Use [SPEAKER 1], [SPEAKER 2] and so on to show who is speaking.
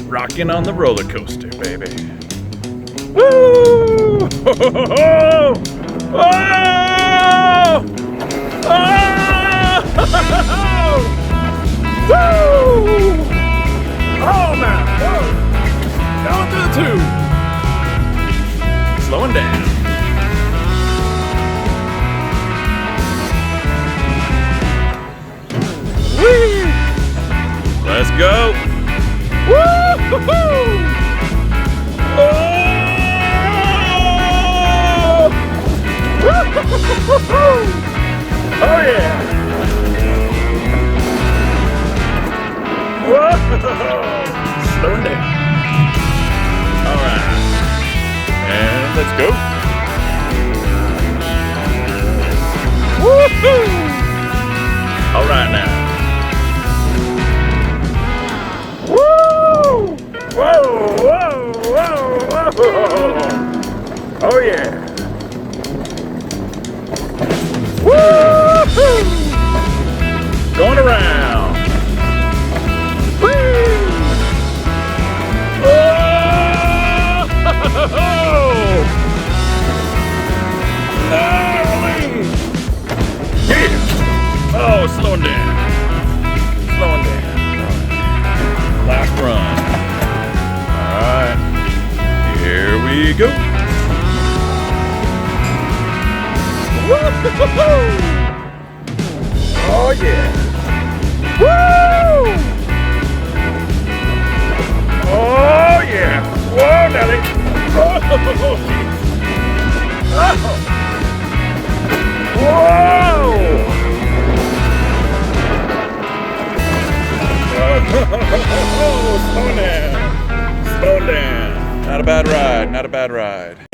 [SPEAKER 1] Rocking on the roller coaster, baby. Woo! Oh! Oh! Oh! Woo! Oh man! Whoa! Going through the tube. Slowing down. Woo! Let's go. Woo-hoo-hoo! Oh! Woo-hoo-hoo-hoo! Oh yeah! Whoa! Slowing down. All right, and let's go. Woo-hoo! All right now. Woo! Whoa! Whoa! Whoa! Whoa! Oh yeah! Woo-hoo! Going around. Woo! Oh! Gnarly! Yeah! Oh, slowing down. Slowing down. Last run. All right. Here we go. Woo-hoo-hoo! Oh yeah! Woo! Oh yeah! Whoa, Nelly! Oh! Oh! Whoa! Oh, slow down. Slow down. Not a bad ride. Not a bad ride.